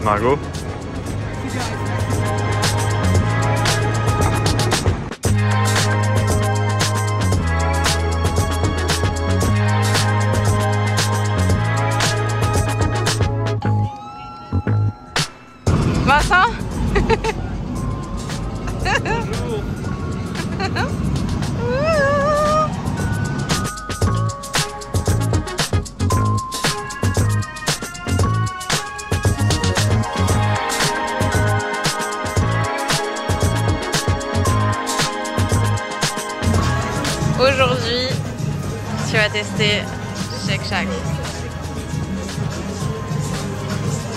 Margot. Vincent. Aujourd'hui, tu vas tester Shake Shack.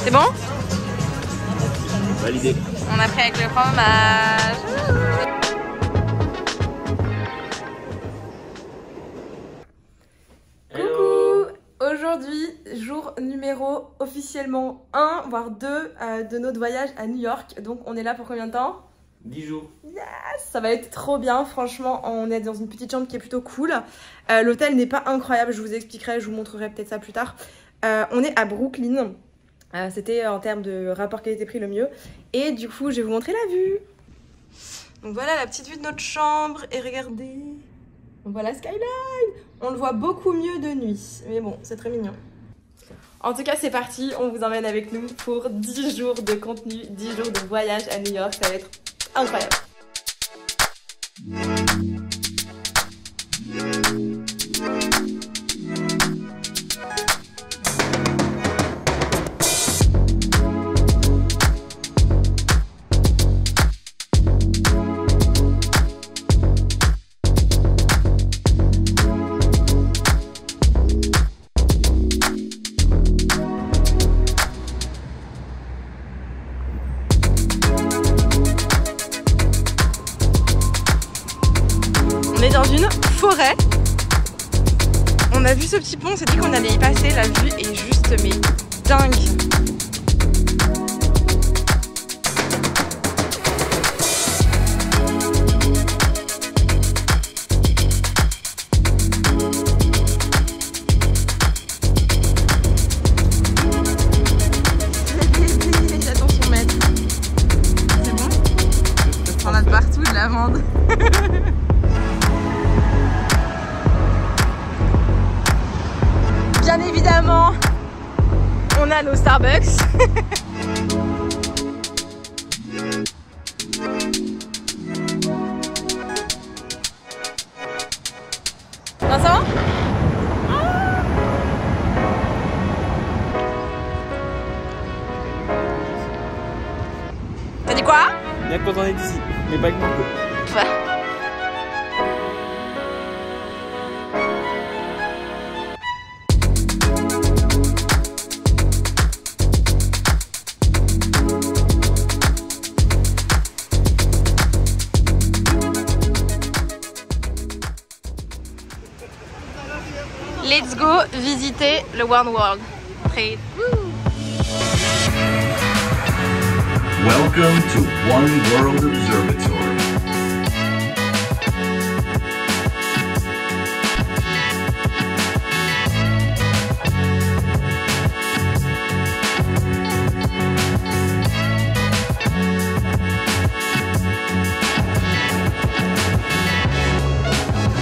C'est bon? Validé. On a pris avec le fromage. Coucou! Aujourd'hui, jour numéro officiellement 1, voire 2 de notre voyage à New York. Donc on est là pour combien de temps? 10 jours. Yes! Ça va être trop bien, franchement, on est dans une petite chambre qui est plutôt cool. L'hôtel n'est pas incroyable, je vous expliquerai, je vous montrerai peut-être ça plus tard. On est à Brooklyn. C'était en termes de rapport qualité-prix le mieux. Et du coup, je vais vous montrer la vue. Donc voilà la petite vue de notre chambre. Et regardez, on voit la skyline. On le voit beaucoup mieux de nuit. Mais bon, c'est très mignon. En tout cas, c'est parti. On vous emmène avec nous pour 10 jours de contenu, 10 jours de voyage à New York. Ça va être incroyable. On est dans une forêt. On a vu ce petit pont, on s'est dit qu'on allait y passer. La vue est juste mais dingue. Attention maître. C'est bon? On a de partout de l'amande. Bien évidemment, on a nos Starbucks. Vincent? T'as dit quoi? Bien content d'être ici, mais pas que Margot. Let's go visiter le One World Trade. Welcome to One World Observatory.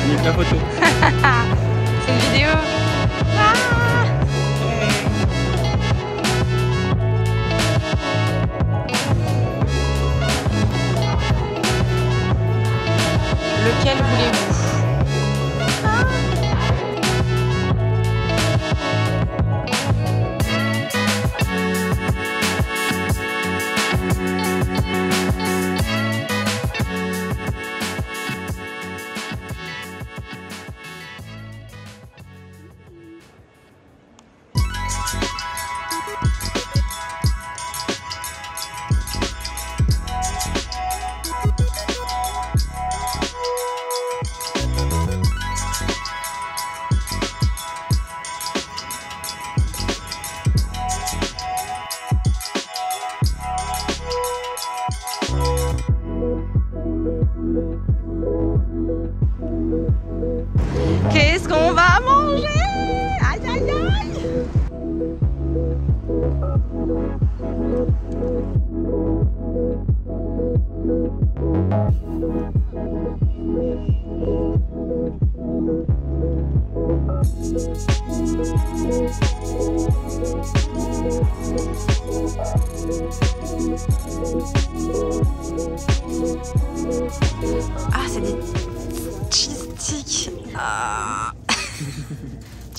Il y a la photo. C'est une vidéo.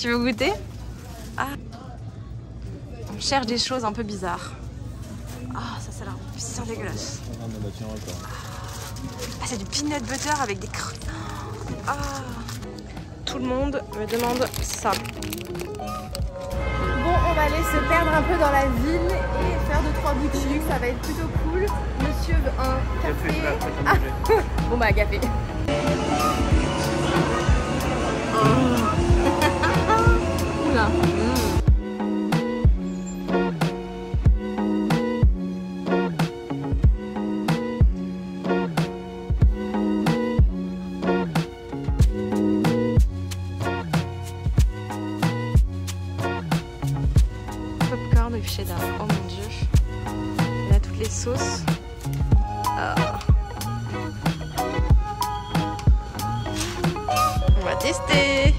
Tu veux goûter? Ah. On cherche des choses un peu bizarres. Ah, ça a l'air bien dégueulasse. Ah, c'est du peanut butter avec des crottes. Ah. Tout le monde me demande ça. Bon, on va aller se perdre un peu dans la ville et faire 2-3 boutiques. Ça va être plutôt cool. Monsieur veut un café. Ah. Bon bah, café. Oula. Popcorn with cheddar. Oh mon dieu. On a toutes les sauces. On va tester.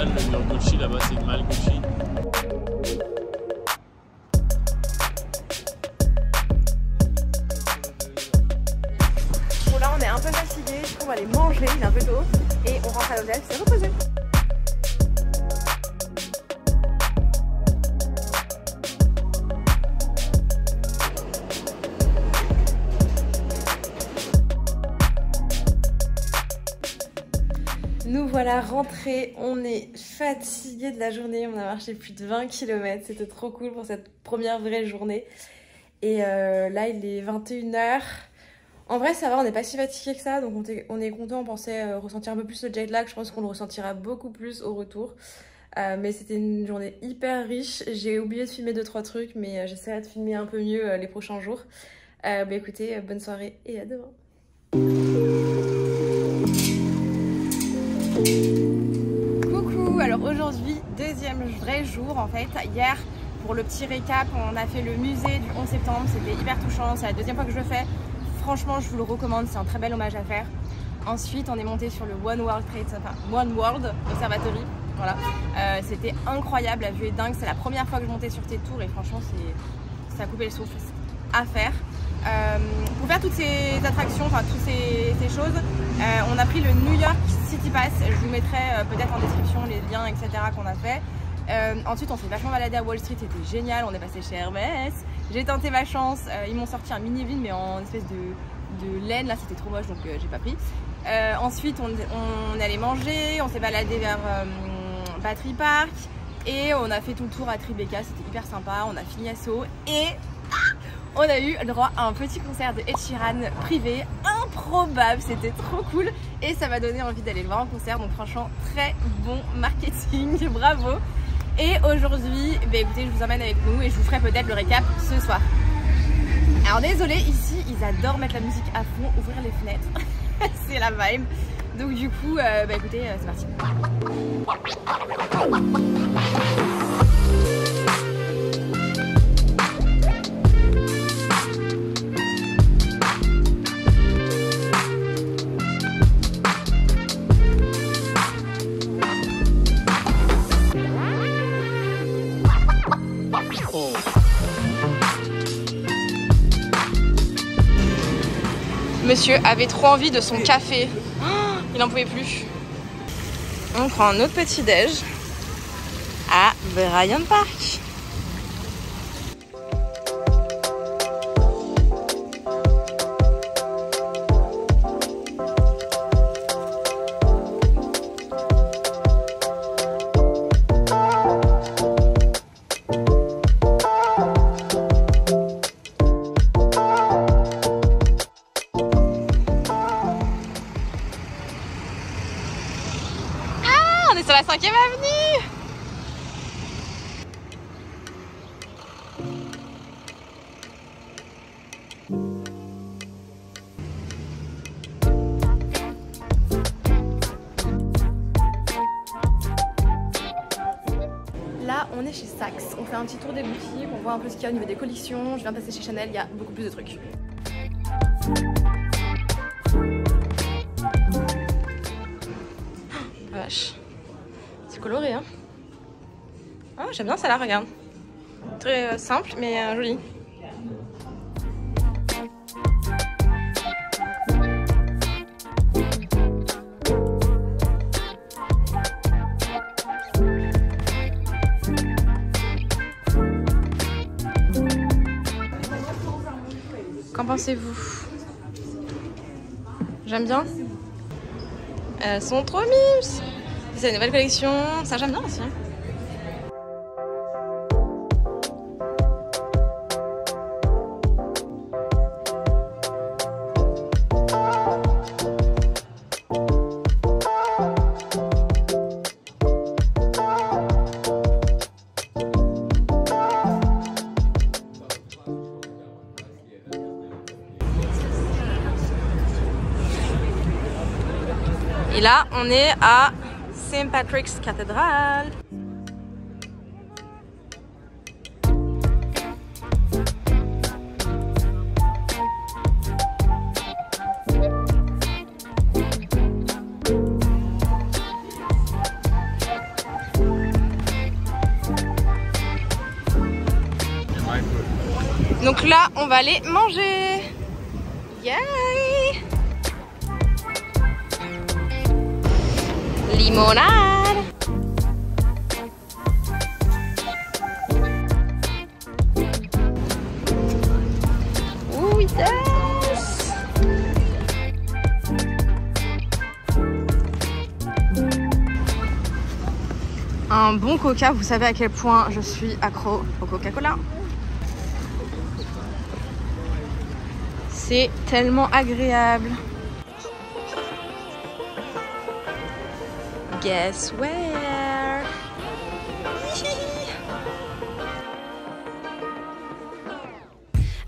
Le Gucci là-bas, c'est mal Gucci. Bon, là on est un peu fatigué, du coup on va aller manger, il est un peu tôt, et on rentre à l'hôtel, c'est reposé. Nous voilà rentrés, on est fatigués de la journée, on a marché plus de 20 km, c'était trop cool pour cette première vraie journée. Et là il est 21h, en vrai ça va, on n'est pas si fatigué que ça, donc on est content, on pensait ressentir un peu plus le jet lag, je pense qu'on le ressentira beaucoup plus au retour. Mais c'était une journée hyper riche, j'ai oublié de filmer 2-3 trucs, mais j'essaierai de filmer un peu mieux les prochains jours. Bah écoutez, bonne soirée et à demain. Coucou, alors aujourd'hui deuxième vrai jour en fait. Hier pour le petit récap on a fait le musée du 11 septembre, c'était hyper touchant, c'est la deuxième fois que je le fais. Franchement je vous le recommande, c'est un très bel hommage à faire. Ensuite on est monté sur le One World Observatory, voilà. C'était incroyable, la vue est dingue, c'est la première fois que je montais sur tes tours et franchement ça a coupé le souffle, à faire. Pour faire toutes ces attractions, enfin toutes ces choses, on a pris le New York City Pass. Je vous mettrai peut-être en description les liens etc qu'on a fait. Ensuite on s'est vachement baladé à Wall Street, c'était génial, on est passé chez Hermès, j'ai tenté ma chance, ils m'ont sorti un mini vin mais en espèce de laine, là c'était trop moche donc j'ai pas pris. Ensuite on est allé manger, on s'est baladé vers Battery Park et on a fait tout le tour à Tribeca, c'était hyper sympa, on a fini à Soho et on a eu le droit à un petit concert de Ed Sheeran privé, improbable, c'était trop cool et ça m'a donné envie d'aller le voir en concert, donc franchement très bon marketing, bravo. Et aujourd'hui, bah écoutez, je vous emmène avec nous et je vous ferai peut-être le récap ce soir. Alors désolé, ici ils adorent mettre la musique à fond, ouvrir les fenêtres. C'est la vibe. Donc du coup, bah écoutez, c'est parti. Monsieur avait trop envie de son café. Oh, il n'en pouvait plus. On prend un autre petit déj à Bryant Park. On est sur la 5e avenue. Là, on est chez Saks. On fait un petit tour des boutiques, on voit un peu ce qu'il y a au niveau des collections. Je viens de passer chez Chanel, il y a beaucoup plus de trucs. Oh, vache. C'est coloré, hein. Ah, j'aime bien ça là, regarde. Très simple, mais joli. Qu'en pensez-vous? J'aime bien. Elles sont trop mimes. C'est une nouvelle collection, ça j'aime bien aussi. Et là, on est à St. Patrick's Cathedral. Donc là, on va aller manger. Yay! Limonade. Ouh, yes. Un bon coca, vous savez à quel point je suis accro au Coca-Cola. C'est tellement agréable. Guess where?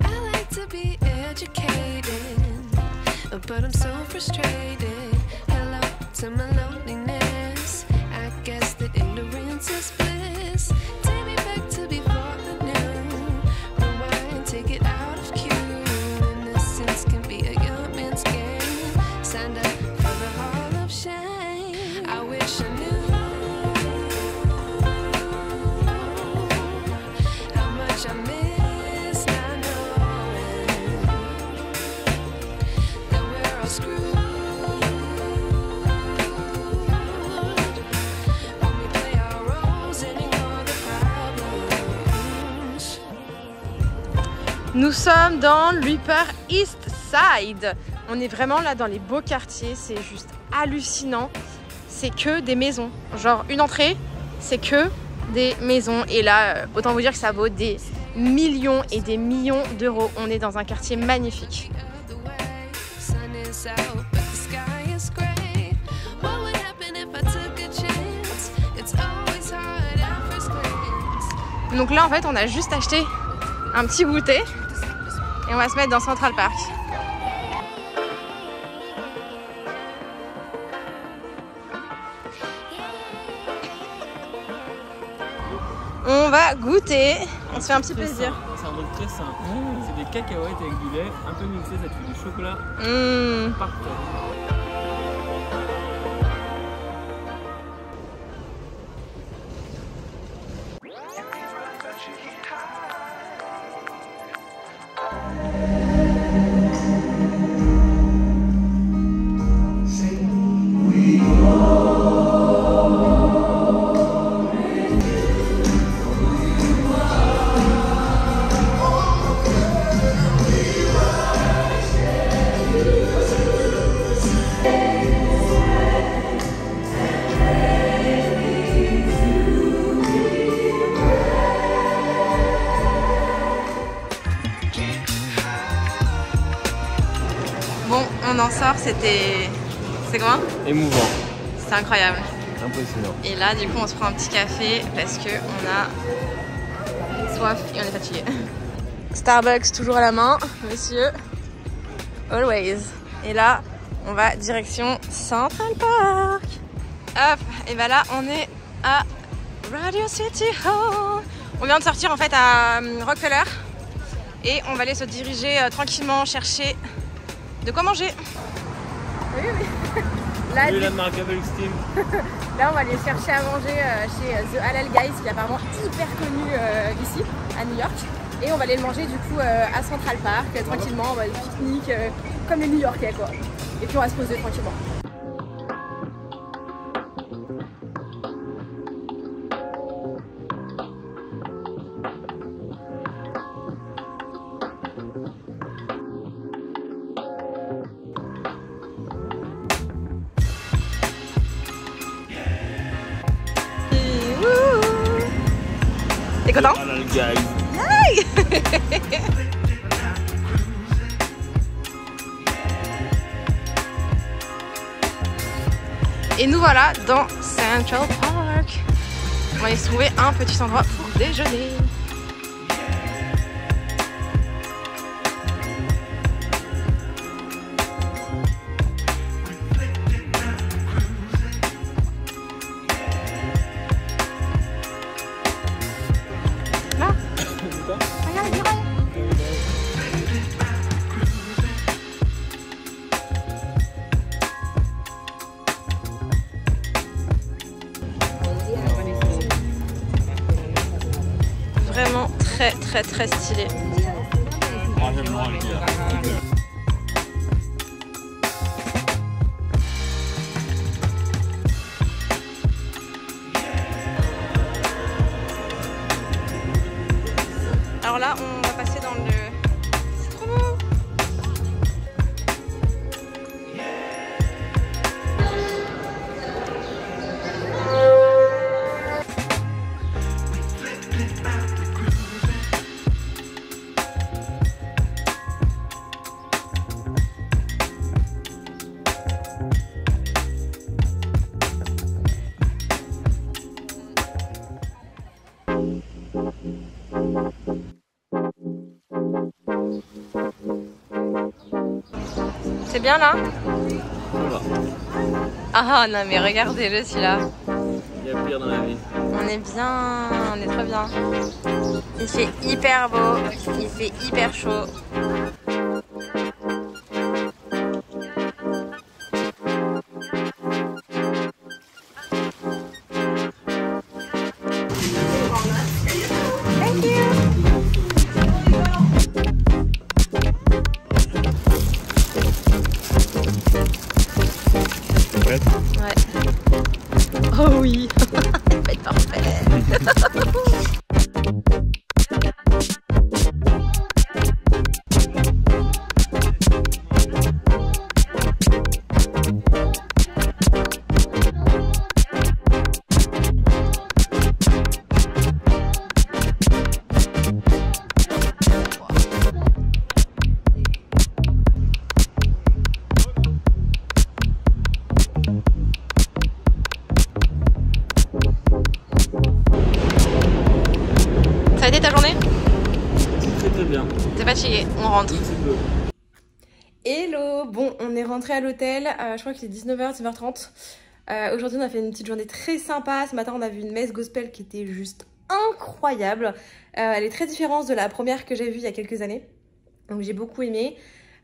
I like to be educated, but I'm so frustrated. Hello to my loneliness. I guess that ignorance is bliss. Take me back to before the new. Rewind, take it out of cue. Innocence can be a young man's game. Signed up for the hall of shame. I wish I knew how much I miss not knowing that we're all screwed when we play our roles and ignore the problems. Nous sommes dans l'Upper East Side. On est vraiment là dans les beaux quartiers, c'est juste hallucinant. C'est que des maisons. Genre une entrée, c'est que des maisons. Et là, autant vous dire que ça vaut des millions et des millions d'euros. On est dans un quartier magnifique. The way sun is out, but the sky is gray. What would happen if I took a chance? It's always hard at first glance. Donc là, en fait, on a juste acheté un petit goûter. Et on va se mettre dans Central Park. On va goûter, on se fait un petit plaisir. C'est un truc très simple. C'est des cacahuètes avec du lait, un peu mixé, ça te fait du chocolat parfait. Bon, on en sort, c'était... C'est comment? Émouvant. C'était incroyable. Impressionnant. Et là, du coup, on se prend un petit café parce qu'on a soif et on est fatigué. Starbucks toujours à la main, monsieur. Always. Et là, on va direction Central Park. Hop, et ben là, on est à Radio City Hall. On vient de sortir en fait à Rockefeller. Et on va aller se diriger tranquillement chercher de quoi manger. Oui, oui. Là, Vu la marque Double Steam. là, on va aller chercher à manger chez The Halal Guys, qui est apparemment hyper connu ici, à New York. Et on va aller le manger du coup à Central Park, tranquillement, on va aller pique-nique, comme les New Yorkais quoi. Et puis on va se poser tranquillement. T'es content? Halal Guys. Et nous voilà dans Central Park. On va aller se trouver un petit endroit pour déjeuner. Là, regarde, regarde. Vraiment très stylé. Moi j'aime moins le gars. Alors là, on va passer dans le... C'est trop beau! C'est bien là? Voilà. Ah non mais regardez-le celui-là. Il y a pire dans la vie. On est bien, on est trop bien. Il fait hyper beau, il fait hyper chaud. Thank you. Ouais. Ouais. Oh oui. Ça va être parfait. On rentre. Hello. Bon, on est rentré à l'hôtel. Je crois qu'il est 19h, 19h30. Aujourd'hui, on a fait une petite journée très sympa. Ce matin, on a vu une messe gospel qui était juste incroyable. Elle est très différente de la première que j'ai vue il y a quelques années. Donc j'ai beaucoup aimé.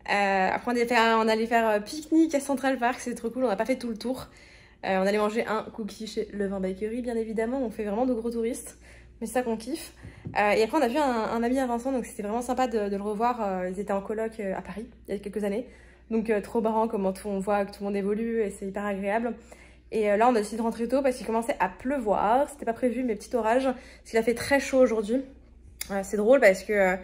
Après on allait faire pique-nique à Central Park, c'était trop cool, on n'a pas fait tout le tour. On allait manger un cookie chez Levain Bakery bien évidemment, on fait vraiment de gros touristes. Mais c'est ça qu'on kiffe. Et après on a vu un ami à Vincent, donc c'était vraiment sympa de le revoir. Ils étaient en coloc à Paris il y a quelques années. Donc trop marrant comment on voit que tout le monde évolue et c'est hyper agréable. Et là on a décidé de rentrer tôt parce qu'il commençait à pleuvoir. C'était pas prévu mais petit orage. Parce qu'il a fait très chaud aujourd'hui. C'est drôle parce que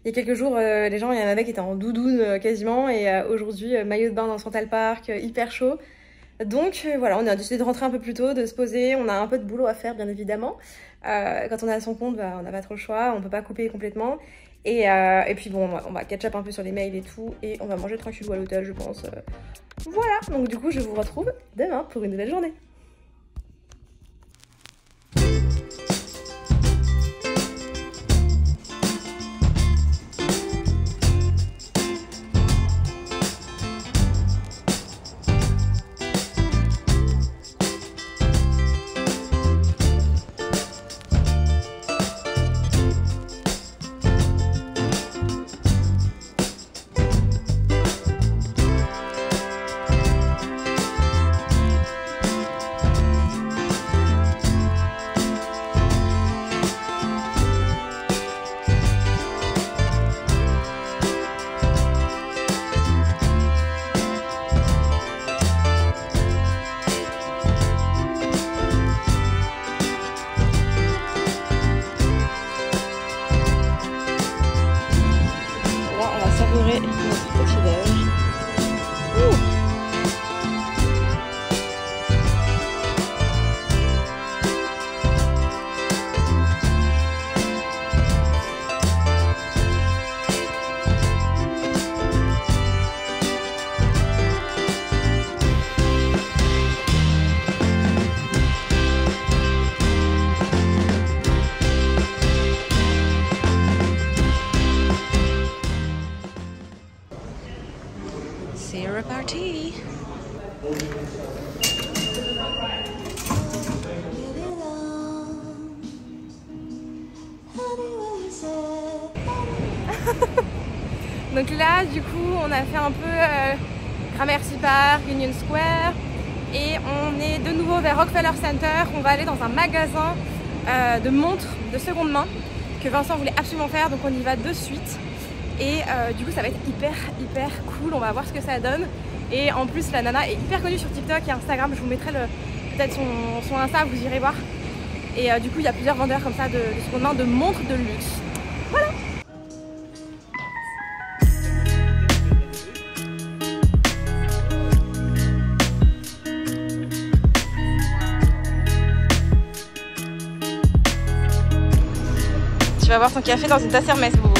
il y a quelques jours les gens, il y en avait qui étaient en doudoune quasiment. Et aujourd'hui maillot de bain dans Central Park, hyper chaud. Donc voilà, on a décidé de rentrer un peu plus tôt, de se poser. On a un peu de boulot à faire bien évidemment. Quand on est à son compte, bah, on n'a pas trop le choix, on peut pas couper complètement. Et puis bon, on va catch up un peu sur les mails et tout. Et on va manger tranquillou à l'hôtel, je pense. Voilà, donc du coup, je vous retrouve demain pour une nouvelle journée. C'est reparti. Donc là, du coup, on a fait un peu Gramercy Park, Union Square et on est de nouveau vers Rockefeller Center. On va aller dans un magasin de montres de seconde main que Vincent voulait absolument faire, donc on y va de suite. Et du coup ça va être hyper cool, on va voir ce que ça donne. Et en plus la nana est hyper connue sur TikTok et Instagram, je vous mettrai peut-être son Insta, vous irez voir. Et du coup il y a plusieurs vendeurs comme ça de seconde main de montres de luxe. Voilà. Tu vas boire ton café dans une tasse Hermès, Bobo.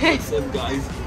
What's up, guys?